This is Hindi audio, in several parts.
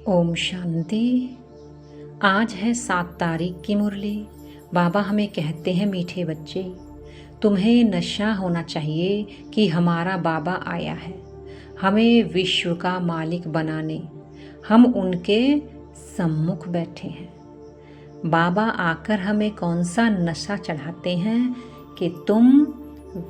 ओम शांति। आज है 7 तारीख की मुरली। बाबा हमें कहते हैं, मीठे बच्चे, तुम्हें नशा होना चाहिए कि हमारा बाबा आया है हमें विश्व का मालिक बनाने। हम उनके सम्मुख बैठे हैं। बाबा आकर हमें कौन सा नशा चढ़ाते हैं कि तुम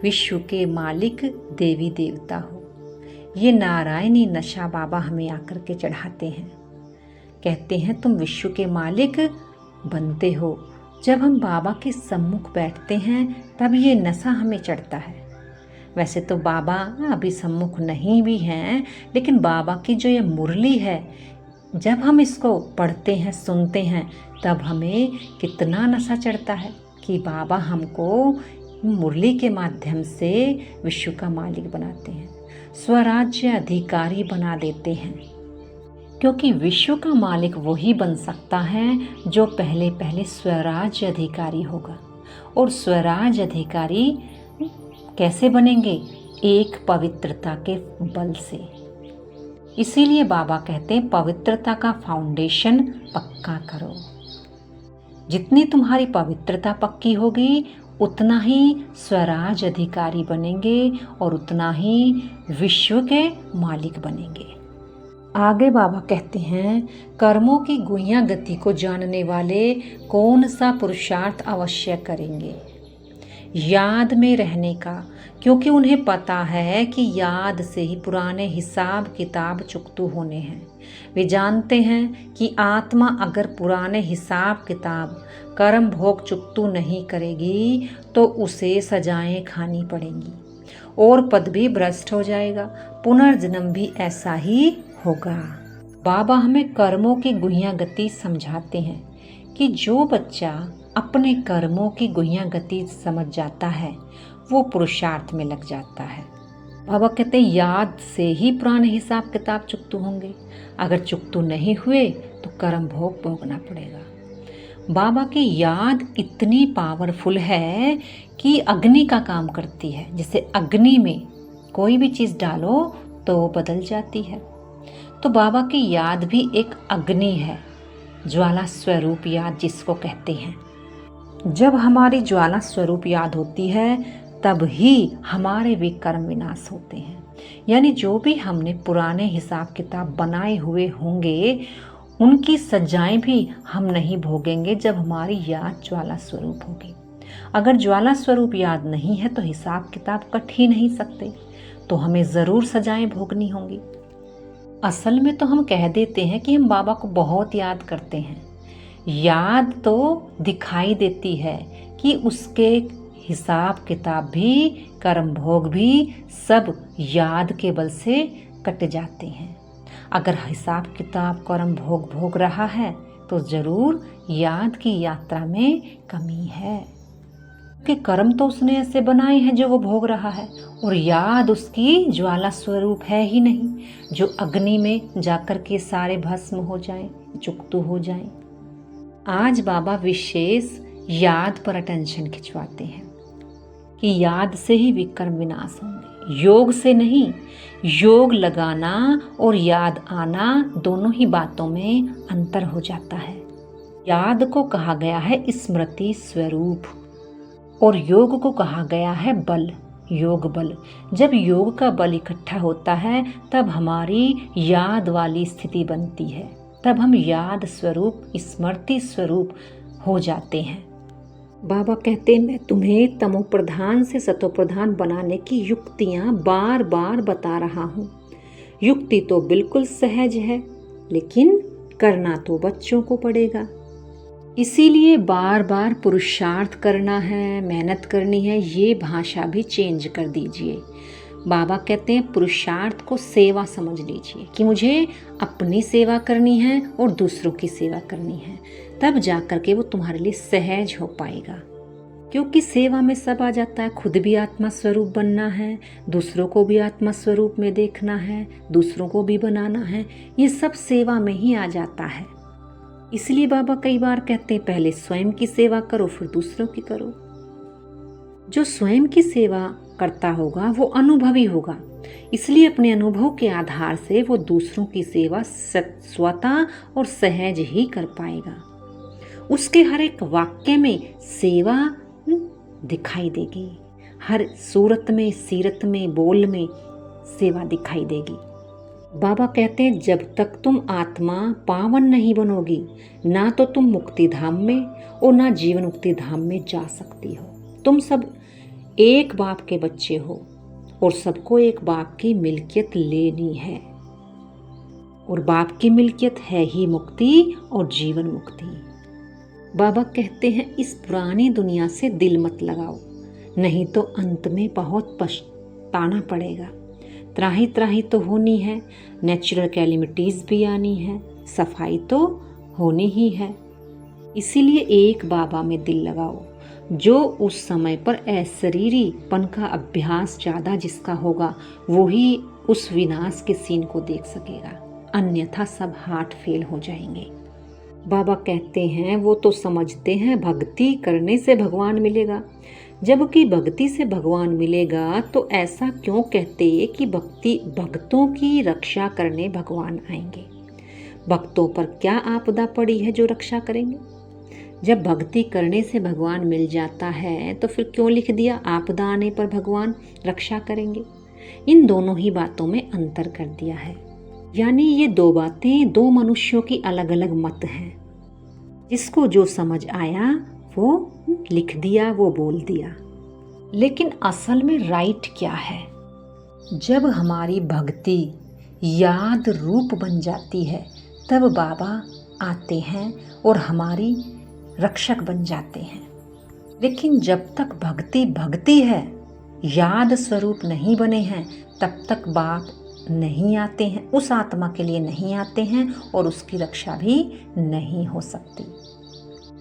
विश्व के मालिक देवी देवता हो। ये नारायणी नशा बाबा हमें आकर के चढ़ाते हैं। कहते हैं तुम विश्व के मालिक बनते हो। जब हम बाबा के सम्मुख बैठते हैं तब ये नशा हमें चढ़ता है। वैसे तो बाबा अभी सम्मुख नहीं भी हैं, लेकिन बाबा की जो ये मुरली है, जब हम इसको पढ़ते हैं, सुनते हैं, तब हमें कितना नशा चढ़ता है कि बाबा हमको मुरली के माध्यम से विश्व का मालिक बनाते हैं, स्वराज्य अधिकारी बना देते हैं। क्योंकि विश्व का मालिक वही बन सकता है जो पहले पहले स्वराज्य अधिकारी होगा। और स्वराज्य अधिकारी कैसे बनेंगे? एक पवित्रता के बल से। इसीलिए बाबा कहते हैं पवित्रता का फाउंडेशन पक्का करो। जितनी तुम्हारी पवित्रता पक्की होगी उतना ही स्वराज अधिकारी बनेंगे और उतना ही विश्व के मालिक बनेंगे। आगे बाबा कहते हैं, कर्मों की गुह्य गति को जानने वाले कौन सा पुरुषार्थ अवश्य करेंगे? याद में रहने का, क्योंकि उन्हें पता है कि याद से ही पुराने हिसाब किताब चुकतू होने हैं। वे जानते हैं कि आत्मा अगर पुराने हिसाब किताब कर्म भोग चुकतू नहीं करेगी तो उसे सजाएं खानी पड़ेंगी और पद भी भ्रष्ट हो जाएगा। पुनर्जन्म भी ऐसा ही होगा। बाबा हमें कर्मों की गुह्य गति समझाते हैं कि जो बच्चा अपने कर्मों की गुह्य गति समझ जाता है वो पुरुषार्थ में लग जाता है। बाबा कहते हैं याद से ही पुराने हिसाब किताब चुकतू होंगे। अगर चुकतू नहीं हुए तो कर्म भोग भोगना पड़ेगा। बाबा की याद इतनी पावरफुल है कि अग्नि का काम करती है। जैसे अग्नि में कोई भी चीज़ डालो तो वो बदल जाती है। तो बाबा की याद भी एक अग्नि है, ज्वाला स्वरूप याद जिसको कहते हैं। जब हमारी ज्वाला स्वरूप याद होती है तब ही हमारे विकर्म विनाश होते हैं। यानी जो भी हमने पुराने हिसाब किताब बनाए हुए होंगे उनकी सजाएं भी हम नहीं भोगेंगे जब हमारी याद ज्वाला स्वरूप होगी। अगर ज्वाला स्वरूप याद नहीं है तो हिसाब किताब कट ही नहीं सकते, तो हमें ज़रूर सजाएं भोगनी होंगी। असल में तो हम कह देते हैं कि हम बाबा को बहुत याद करते हैं। याद तो दिखाई देती है कि उसके हिसाब किताब भी कर्म भोग भी सब याद के बल से कट जाते हैं। अगर हिसाब किताब कर्म भोग भोग रहा है तो ज़रूर याद की यात्रा में कमी है, कि कर्म तो उसने ऐसे बनाए हैं जो वो भोग रहा है, और याद उसकी ज्वाला स्वरूप है ही नहीं जो अग्नि में जाकर के सारे भस्म हो जाएं, चुकतू हो जाएं। आज बाबा विशेष याद पर अटेंशन खिंचवाते हैं कि याद से ही विकर्म विनाश होंगे, योग से नहीं। योग लगाना और याद आना दोनों ही बातों में अंतर हो जाता है। याद को कहा गया है स्मृति स्वरूप और योग को कहा गया है बल, योग बल। जब योग का बल इकट्ठा होता है तब हमारी याद वाली स्थिति बनती है, तब हम याद स्वरूप स्मृति स्वरूप हो जाते हैं। बाबा कहते हैं मैं तुम्हें तमो प्रधान से सतो प्रधान बनाने की युक्तियाँ बार बार बता रहा हूँ। युक्ति तो बिल्कुल सहज है, लेकिन करना तो बच्चों को पड़ेगा। इसीलिए बार बार पुरुषार्थ करना है, मेहनत करनी है। ये भाषा भी चेंज कर दीजिए। बाबा कहते हैं पुरुषार्थ को सेवा समझ लीजिए कि मुझे अपनी सेवा करनी है और दूसरों की सेवा करनी है, तब जा कर के वो तुम्हारे लिए सहज हो पाएगा। क्योंकि सेवा में सब आ जाता है। खुद भी आत्मा स्वरूप बनना है, दूसरों को भी आत्मा स्वरूप में देखना है, दूसरों को भी बनाना है। ये सब सेवा में ही आ जाता है। इसलिए बाबा कई बार कहते हैं पहले स्वयं की सेवा करो फिर दूसरों की करो। जो स्वयं की सेवा करता होगा वो अनुभवी होगा, इसलिए अपने अनुभव के आधार से वो दूसरों की सेवा स्वतः और सहज ही कर पाएगा। उसके हर एक वाक्य में सेवा दिखाई देगी, हर सूरत में, सीरत में, बोल में सेवा दिखाई देगी। बाबा कहते हैं जब तक तुम आत्मा पावन नहीं बनोगी, ना तो तुम मुक्ति धाम में और ना जीवन मुक्ति धाम में जा सकती हो। तुम सब एक बाप के बच्चे हो और सबको एक बाप की मिल्कियत लेनी है, और बाप की मिल्कियत है ही मुक्ति और जीवन मुक्ति। बाबा कहते हैं इस पुरानी दुनिया से दिल मत लगाओ, नहीं तो अंत में बहुत पछताना पड़ेगा। त्राही त्राही तो होनी है, नेचुरल कैलेमिटीज़ भी आनी है, सफाई तो होनी ही है। इसीलिए एक बाबा में दिल लगाओ, जो उस समय पर अशरीरीपन का अभ्यास ज़्यादा जिसका होगा वही उस विनाश के सीन को देख सकेगा, अन्यथा सब हार्ट फेल हो जाएंगे। बाबा कहते हैं वो तो समझते हैं भक्ति करने से भगवान मिलेगा, जबकि भक्ति से भगवान मिलेगा तो ऐसा क्यों कहते कि भक्तों की रक्षा करने भगवान आएंगे। भक्तों पर क्या आपदा पड़ी है जो रक्षा करेंगे? जब भक्ति करने से भगवान मिल जाता है तो फिर क्यों लिख दिया आपदा आने पर भगवान रक्षा करेंगे? इन दोनों ही बातों में अंतर कर दिया है। यानी ये दो बातें दो मनुष्यों की अलग अलग मत हैं। जिसको जो समझ आया वो लिख दिया, वो बोल दिया। लेकिन असल में राइट क्या है? जब हमारी भक्ति याद रूप बन जाती है तब बाबा आते हैं और हमारी रक्षक बन जाते हैं। लेकिन जब तक भक्ति भक्ति है, याद स्वरूप नहीं बने हैं, तब तक बाप नहीं आते हैं, उस आत्मा के लिए नहीं आते हैं और उसकी रक्षा भी नहीं हो सकती।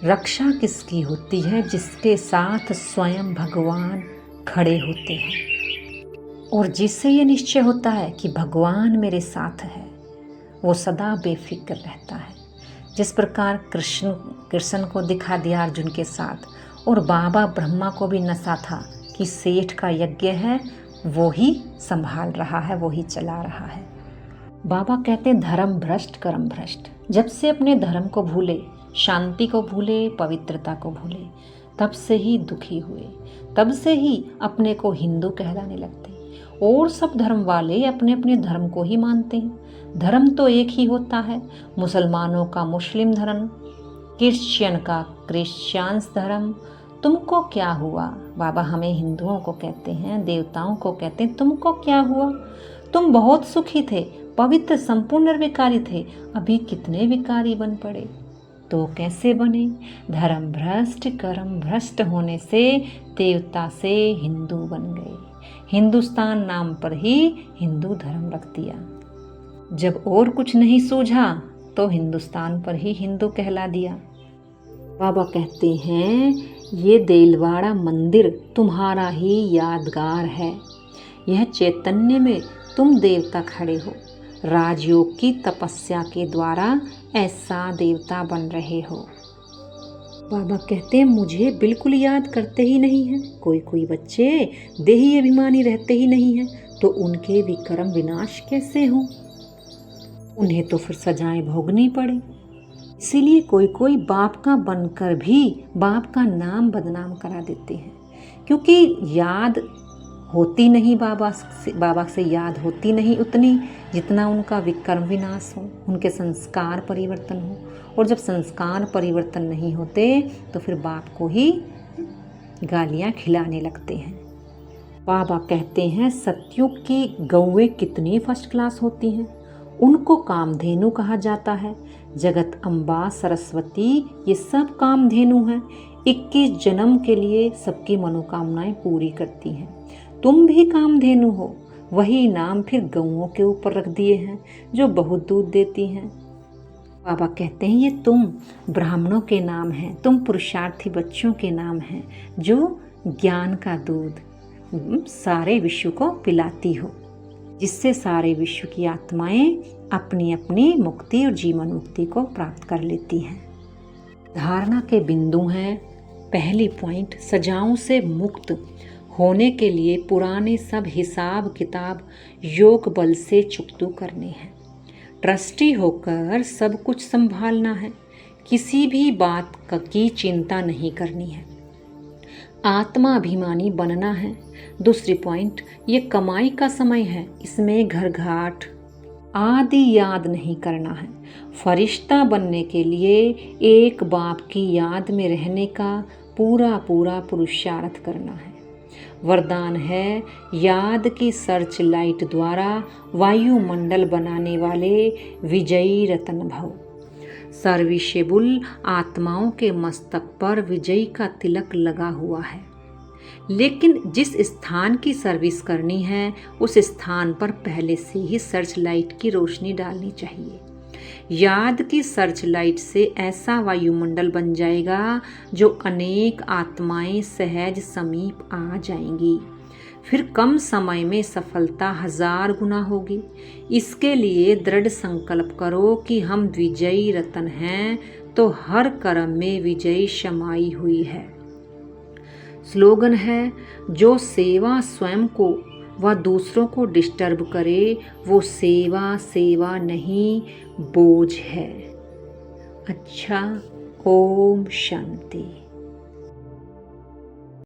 रक्षा किसकी होती है? जिसके साथ स्वयं भगवान खड़े होते हैं और जिससे ये निश्चय होता है कि भगवान मेरे साथ है, वो सदा बेफिक्र रहता है। जिस प्रकार कृष्ण को दिखा दिया अर्जुन के साथ, और बाबा ब्रह्मा को भी नशा था कि सेठ का यज्ञ है, वो ही संभाल रहा है, वो ही चला रहा है। बाबा कहते हैं धर्म भ्रष्ट कर्म भ्रष्ट। जब से अपने धर्म को भूले, शांति को भूले, पवित्रता को भूले, तब से ही दुखी हुए, तब से ही अपने को हिंदू कहलाने लगते। और सब धर्म वाले अपने अपने धर्म को ही मानते हैं। धर्म तो एक ही होता है, मुसलमानों का मुस्लिम धर्म, क्रिश्चियन का क्रिश्चियंस धर्म। तुमको क्या हुआ? बाबा हमें हिंदुओं को कहते हैं, देवताओं को कहते हैं, तुमको क्या हुआ? तुम बहुत सुखी थे, पवित्र संपूर्ण निर्विकारी थे, अभी कितने विकारी बन पड़े। तो कैसे बने? धर्म भ्रष्ट कर्म भ्रष्ट होने से देवता से हिंदू बन गए। हिंदुस्तान नाम पर ही हिंदू धर्म रख दिया। जब और कुछ नहीं सूझा तो हिंदुस्तान पर ही हिंदू कहला दिया। बाबा कहते हैं ये देलवाड़ा मंदिर तुम्हारा ही यादगार है। यह चैतन्य में तुम देवता खड़े हो, राजयोग की तपस्या के द्वारा ऐसा देवता बन रहे हो। बाबा कहते हैं मुझे बिल्कुल याद करते ही नहीं हैं। कोई बच्चे देही अभिमानी रहते ही नहीं हैं, तो उनके विक्रम विनाश कैसे हों? उन्हें तो फिर सजाएं भोगनी पड़े। इसीलिए कोई बाप का बनकर भी बाप का नाम बदनाम करा देते हैं, क्योंकि याद होती नहीं बाबा से याद होती नहीं उतनी जितना उनका विक्रम विनाश हो, उनके संस्कार परिवर्तन हो। और जब संस्कार परिवर्तन नहीं होते तो फिर बाप को ही गालियाँ खिलाने लगते हैं। बाबा कहते हैं सतयुग की गौएं कितनी फर्स्ट क्लास होती हैं, उनको कामधेनु कहा जाता है। जगत अम्बा सरस्वती ये सब कामधेनु हैं, 21 जन्म के लिए सबकी मनोकामनाएं पूरी करती हैं। तुम भी कामधेनु हो, वही नाम फिर गौओं के ऊपर रख दिए हैं जो बहुत दूध देती हैं। बाबा कहते हैं ये तुम ब्राह्मणों के नाम हैं, तुम पुरुषार्थी बच्चों के नाम हैं जो ज्ञान का दूध सारे विश्व को पिलाती हो, जिससे सारे विश्व की आत्माएं अपनी अपनी मुक्ति और जीवन मुक्ति को प्राप्त कर लेती हैं। धारणा के बिंदु हैं। पहली पॉइंट, सजाओं से मुक्त होने के लिए पुराने सब हिसाब किताब योग बल से चुकतू करने हैं। ट्रस्टी होकर सब कुछ संभालना है, किसी भी बात की चिंता नहीं करनी है। आत्माभिमानी बनना है। दूसरी पॉइंट, ये कमाई का समय है, इसमें घर घाट आदि याद नहीं करना है। फरिश्ता बनने के लिए एक बाप की याद में रहने का पूरा पूरा पुरुषार्थ करना है। वरदान है, याद की सर्च लाइट द्वारा वायुमंडल बनाने वाले विजयी रतन भव। सर्विसेबल आत्माओं के मस्तक पर विजयी का तिलक लगा हुआ है, लेकिन जिस स्थान की सर्विस करनी है उस स्थान पर पहले से ही सर्च लाइट की रोशनी डालनी चाहिए। याद की सर्च लाइट से ऐसा वायुमंडल बन जाएगा जो अनेक आत्माएं सहज समीप आ जाएंगी। फिर कम समय में सफलता 1000 गुना होगी। इसके लिए दृढ़ संकल्प करो कि हम विजयी रतन हैं, तो हर कर्म में विजयी समाई हुई है। स्लोगन है, जो सेवा स्वयं को व दूसरों को डिस्टर्ब करे वो सेवा नहीं बोझ है। अच्छा, ओम शांति।